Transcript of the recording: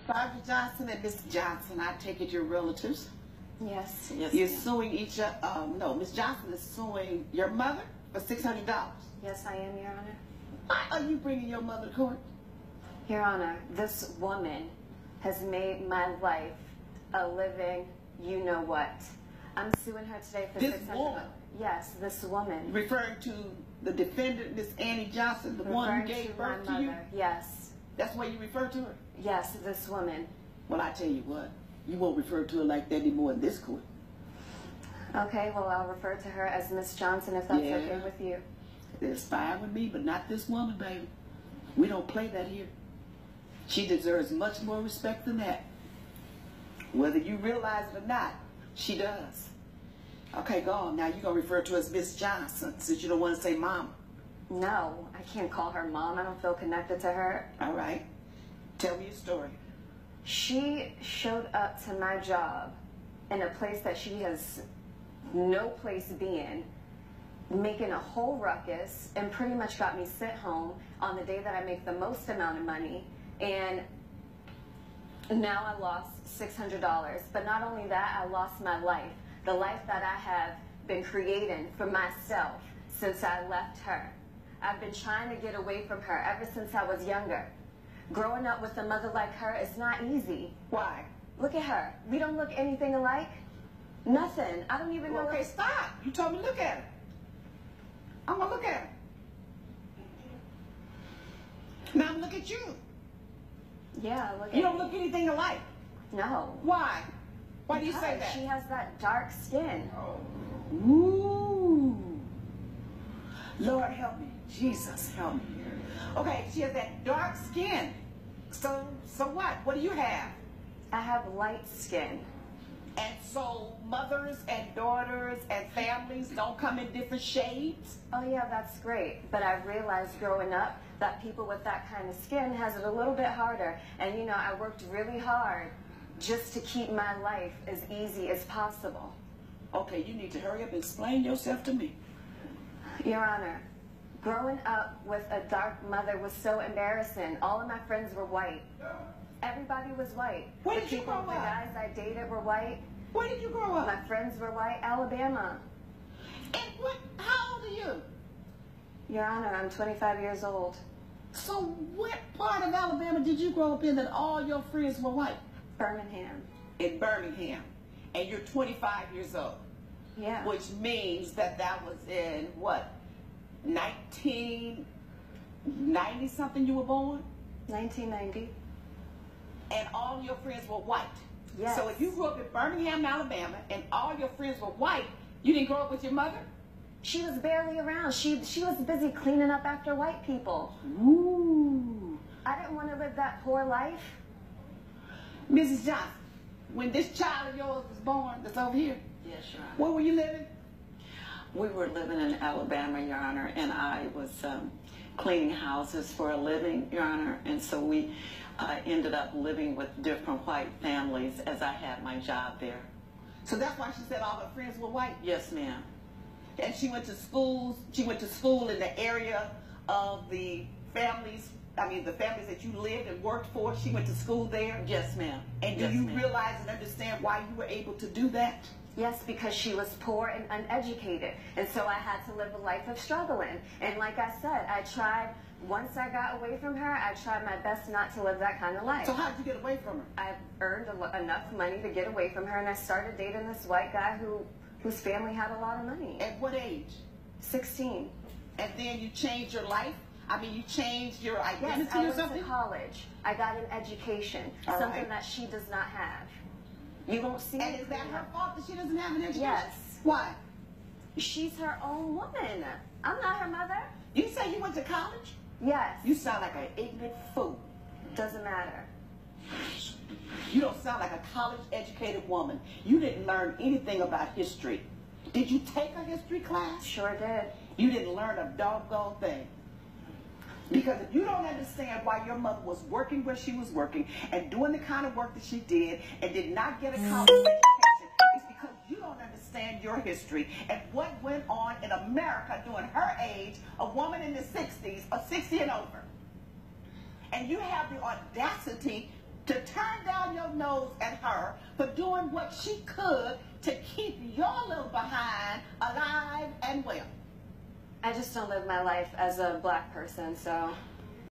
Barbara Johnson and Miss Johnson, I take it you're relatives. Yes. You're suing each other. No, Miss Johnson is suing your mother for $600. Yes, I am, Your Honor. Why are you bringing your mother to court? Your Honor, this woman has made my life a living you-know-what. I'm suing her today for This $600. woman? Yes, this woman. Referring to the defendant, Miss Annie Johnson, the one who gave birth to you? Yes. That's why you refer to her? Yes, this woman. Well, I tell you what, you won't refer to her like that anymore in this court. Okay, well, I'll refer to her as Miss Johnson if that's okay with you. It's fine with me, but not this woman, baby. We don't play that here. She deserves much more respect than that. Whether you realize it or not, she does. Okay, go on. Now you're going to refer to her as Miss Johnson since you don't want to say Mama. No, I can't call her Mom. I don't feel connected to her. All right. Tell me your story. She showed up to my job in a place that she has no place being, making a whole ruckus, and pretty much got me sent home on the day that I make the most amount of money. And now I lost $600. But not only that, I lost my life. The life that I have been creating for myself since I left her. I've been trying to get away from her ever since I was younger. Growing up with a mother like her is not easy. Why? Look at her. We don't look anything alike. Nothing. I don't even know. Okay, stop. You told me to look at her. I'm going to look at her. Now I'm look at you. Yeah, look at You don't look anything alike. No. Why? Why do you say that? She has that dark skin. Ooh. Lord help me. Jesus help me. Okay, she has that dark skin. So what? What do you have? I have light skin. And so mothers and daughters and families don't come in different shades? Oh yeah, that's great. But I've realized growing up that people with that kind of skin has it a little bit harder. And you know, I worked really hard just to keep my life as easy as possible. Okay, you need to hurry up and explain yourself to me. Your Honor, growing up with a dark mother was so embarrassing. All of my friends were white. Everybody was white. Where did you grow up? The guys I dated were white. Where did you grow up? My friends were white. Alabama. And what? How old are you? Your Honor, I'm 25 years old. So what part of Alabama did you grow up in that all your friends were white? Birmingham. In Birmingham. And you're 25 years old. Yeah. Which means that was in, what, 1990 something you were born? 1990. And all your friends were white. Yes. So if you grew up in Birmingham, Alabama, and all your friends were white, you didn't grow up with your mother? She was barely around. She was busy cleaning up after white people. Ooh. I didn't want to live that poor life. Mrs. Johnson, when this child of yours was born, that's over here, Yes, Your Honor. where were you living? We were living in Alabama, Your Honor, and I was cleaning houses for a living, Your Honor, and so we ended up living with different white families as I had my job there. So that's why she said all her friends were white? Yes, ma'am. And she went to school in the area of the families, the families that you lived and worked for. She went to school there? Yes, ma'am. And do you realize and understand why you were able to do that? Yes, because she was poor and uneducated. And so I had to live a life of struggling. And like I said, I tried, once I got away from her, I tried my best not to live that kind of life. So how did you get away from her? I earned enough money to get away from her, and I started dating this white guy whose family had a lot of money. At what age? 16. And then you changed your life? You changed your identity yes, I or went something? to college. I got an education, something that she does not have. You won't see And is that her fault that she doesn't have an education? Yes. Why? She's her own woman. I'm not her mother. You say you went to college? Yes. You sound like an ignorant fool. Doesn't matter. You don't sound like a college-educated woman. You didn't learn anything about history. Did you take a history class? Sure did. You didn't learn a doggone thing. Because if you don't understand why your mother was working where she was working and doing the kind of work that she did and did not get a college education, it's because you don't understand your history and what went on in America during her age, a woman in the 60s, or 60 and over. And you have the audacity to turn down your nose at her for doing what she could to keep your little behind alive and well. I just don't live my life as a black person, so